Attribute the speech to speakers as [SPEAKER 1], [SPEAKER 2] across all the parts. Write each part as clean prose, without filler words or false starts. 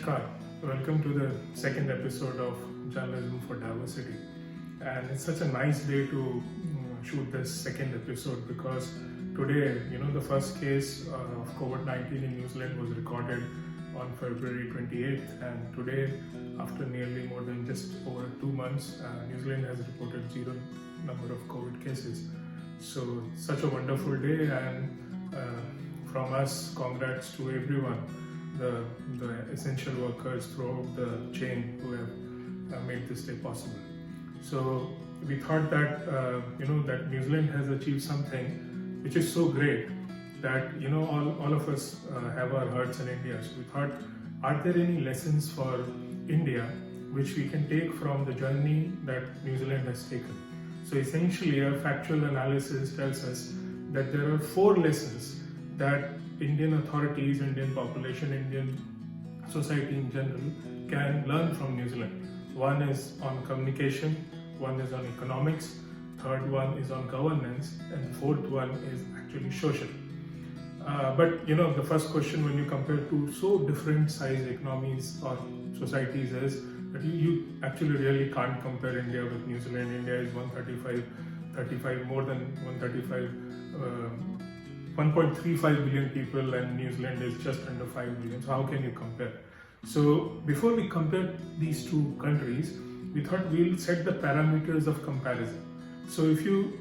[SPEAKER 1] Namaskar. Welcome to the second episode of Journalism for Diversity. And it's such a nice day to shoot this second episode because today, the first case of COVID-19 in New Zealand was recorded on February 28th. And today, after nearly more than just over 2 months, New Zealand has reported zero number of COVID cases. So, such a wonderful day, and from us, congrats to everyone, the essential workers throughout the chain who have made this day possible. So we thought that that New Zealand has achieved something which is so great that all of us have our hearts in India. So we thought, are there any lessons for India which we can take from the journey that New Zealand has taken? So essentially, a factual analysis tells us that there are 4 lessons that Indian authorities, Indian population, Indian society in general can learn from New Zealand. One is on communication, one is on economics, third one is on governance, and fourth one is actually social. But the first question when you compare two so different size economies or societies is that you actually really can't compare India with New Zealand. India is 135 more than 1.35 billion people, and New Zealand is just under 5 billion. So how can you compare? So before we compare these two countries, we thought we'll set the parameters of comparison. So if you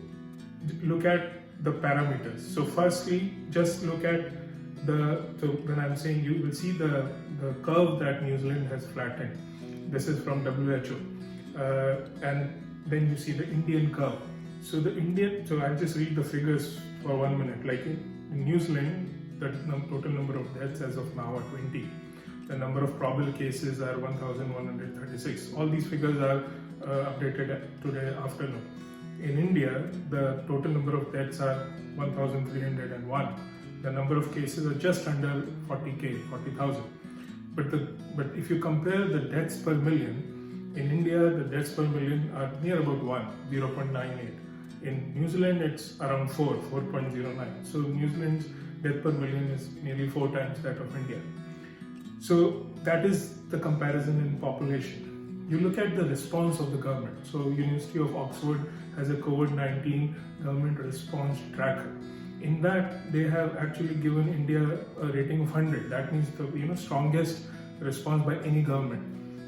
[SPEAKER 1] look at the parameters, so firstly, just look at when I'm saying, you will see the curve that New Zealand has flattened. This is from WHO, and then you see the Indian curve. So I'll just read the figures for 1 minute. Like in New Zealand, the total number of deaths as of now are 20. The number of probable cases are 1,136. All these figures are updated today afternoon. In India, the total number of deaths are 1,301. The number of cases are just under 40,000. But if you compare the deaths per million, in India, the deaths per million are near about 0.98. In New Zealand, it's around 4.09. So New Zealand's death per million is nearly 4 times that of India. So that is the comparison in population. You look at the response of the government. So University of Oxford has a COVID-19 government response tracker. In that, they have actually given India a rating of 100. That means the strongest response by any government.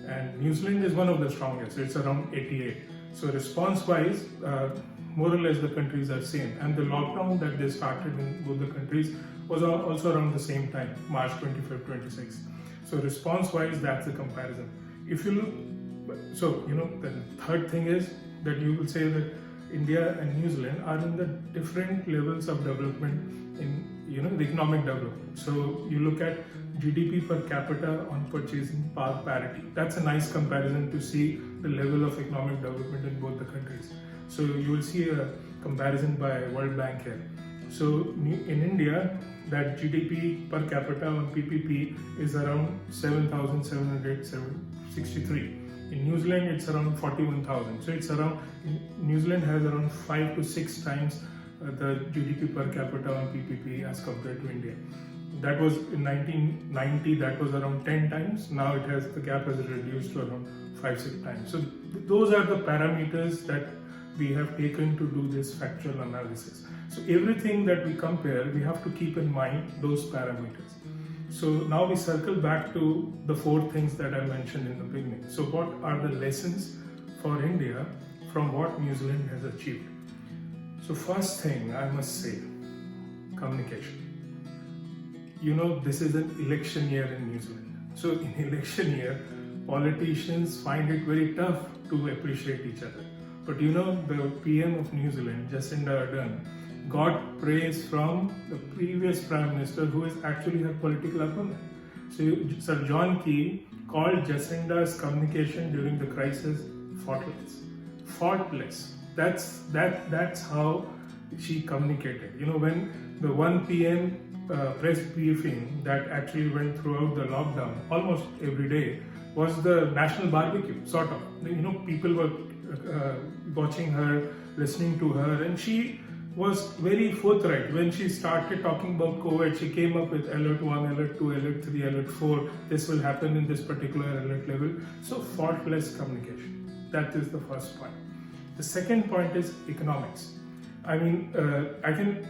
[SPEAKER 1] And New Zealand is one of the strongest. It's around 88. So response-wise, more or less the countries are same. And the lockdown that they started in both the countries was also around the same time, March 25, 26. So response-wise, that's the comparison. If you look, the third thing is that you will say that India and New Zealand are in the different levels of development in the economic development. So you look at GDP per capita on purchasing power parity. That's a nice comparison to see the level of economic development in both the countries. So you will see a comparison by World Bank here. So in India, that GDP per capita on PPP is around 7,763. In New Zealand, it's around 41,000. So New Zealand has around 5 to 6 times the GDP per capita on PPP as compared to India. That was in 1990, that was around 10 times. Now the gap has reduced to around 5-6 times. So those are the parameters that we have taken to do this factual analysis. So everything that we compare, we have to keep in mind those parameters. So now we circle back to the 4 things that I mentioned in the beginning. So what are the lessons for India from what New Zealand has achieved? So first thing I must say, communication. This is an election year in New Zealand. So in election year, politicians find it very tough to appreciate each other. But the PM of New Zealand, Jacinda Ardern, got praise from the previous Prime Minister, who is actually her political opponent. So Sir John Key called Jacinda's communication during the crisis faultless. Faultless. That's how she communicated. When the 1 p.m. Press briefing that actually went throughout the lockdown, almost every day, was the national barbecue, sort of. People were watching her, listening to her, and she was very forthright. When she started talking about COVID, she came up with alert 1, alert 2, alert 3, alert 4. This will happen in this particular alert level. So faultless communication. That is the first point. The second point is economics. I mean, I think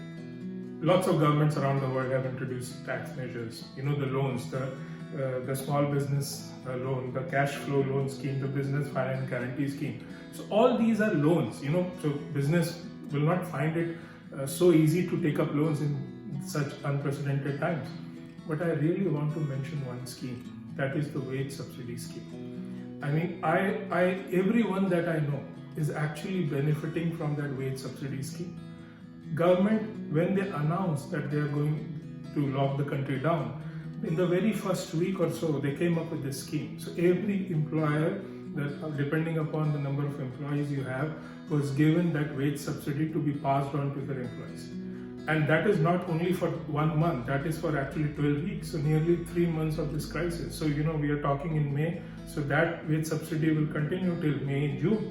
[SPEAKER 1] lots of governments around the world have introduced tax measures. You know, the loans, the small business loan, the cash flow loan scheme, the business finance guarantee scheme. So all these are loans, you know, so business will not find it so easy to take up loans in such unprecedented times. But I really want to mention one scheme, that is the wage subsidy scheme. I mean, everyone that I know is actually benefiting from that wage subsidy scheme. Government, when they announced that they are going to lock the country down, in the very first week or so, they came up with this scheme. So every employer, depending upon the number of employees you have, was given that wage subsidy to be passed on to their employees. And that is not only for 1 month, that is for actually 12 weeks, so nearly 3 months of this crisis. So, you know, we are talking in May, so that wage subsidy will continue till May, June.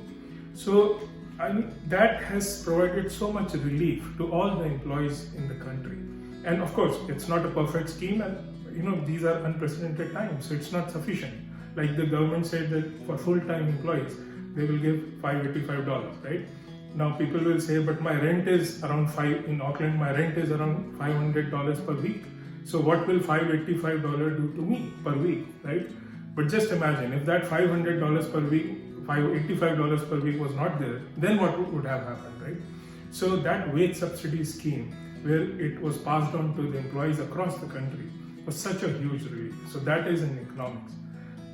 [SPEAKER 1] So, I mean, that has provided so much relief to all the employees in the country. And of course, it's not a perfect scheme, and you know, these are unprecedented times, so it's not sufficient. Like the government said that for full-time employees, they will give $585, right? Now people will say, but my rent is around in Auckland, my rent is around $500 per week. So what will $585 do to me per week, right? But just imagine if that $500 per week, $585 per week was not there, then what would have happened, right? So that wage subsidy scheme, where it was passed on to the employees across the country, was such a huge relief. So that is in economics.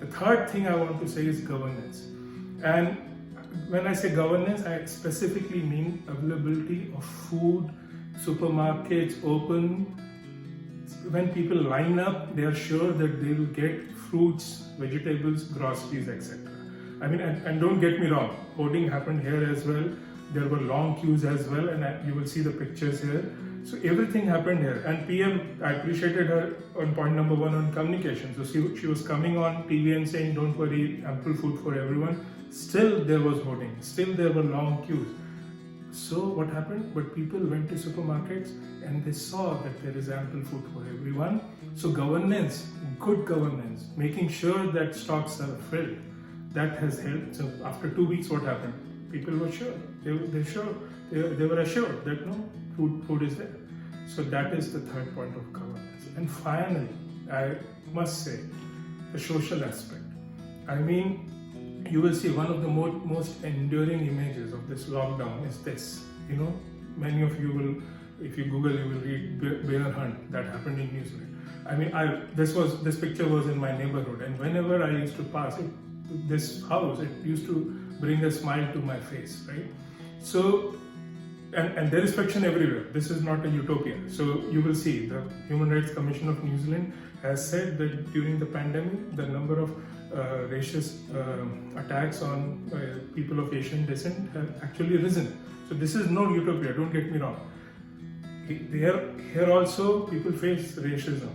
[SPEAKER 1] The third thing I want to say is governance. And when I say governance, I specifically mean availability of food, supermarkets open. When people line up, they are sure that they will get fruits, vegetables, groceries, etc. I mean, and don't get me wrong, hoarding happened here as well. There were long queues as well, and you will see the pictures here. So everything happened here. And PM, I appreciated her on point number 1 on communication. So she was coming on TV and saying, don't worry, ample food for everyone. Still there was hoarding. Still there were long queues. So what happened? But people went to supermarkets and they saw that there is ample food for everyone. So governance, good governance, making sure that stocks are filled, that has helped. So after 2 weeks, what happened? People were sure. They were assured that no, food is there. So that is the third point of governance. And finally, I must say, the social aspect. I mean, you will see one of the most enduring images of this lockdown is this. You know, many of you will, if you Google, you will read bear hunt that happened in New Zealand. I mean, this picture was in my neighborhood, and whenever I used to pass this house, it used to bring a smile to my face, right? So, and there is fiction everywhere. This is not a utopia. So you will see the Human Rights Commission of New Zealand has said that during the pandemic, the number of racist attacks on people of Asian descent have actually risen. So this is no utopia, don't get me wrong. Here also people face racism,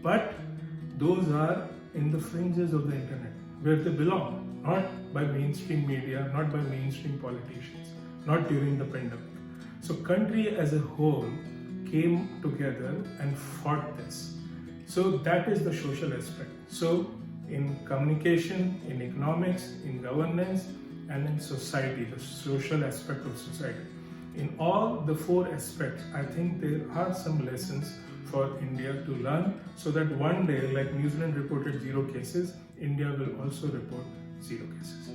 [SPEAKER 1] but those are in the fringes of the internet, where they belong, not by mainstream media, not by mainstream politicians, not during the pandemic. So country as a whole came together and fought this. So that is the social aspect. So in communication, in economics, in governance, and in society, the social aspect of society. In all the 4 aspects, I think there are some lessons for India to learn, so that one day, like New Zealand reported 0 cases, India will also report 0 cases.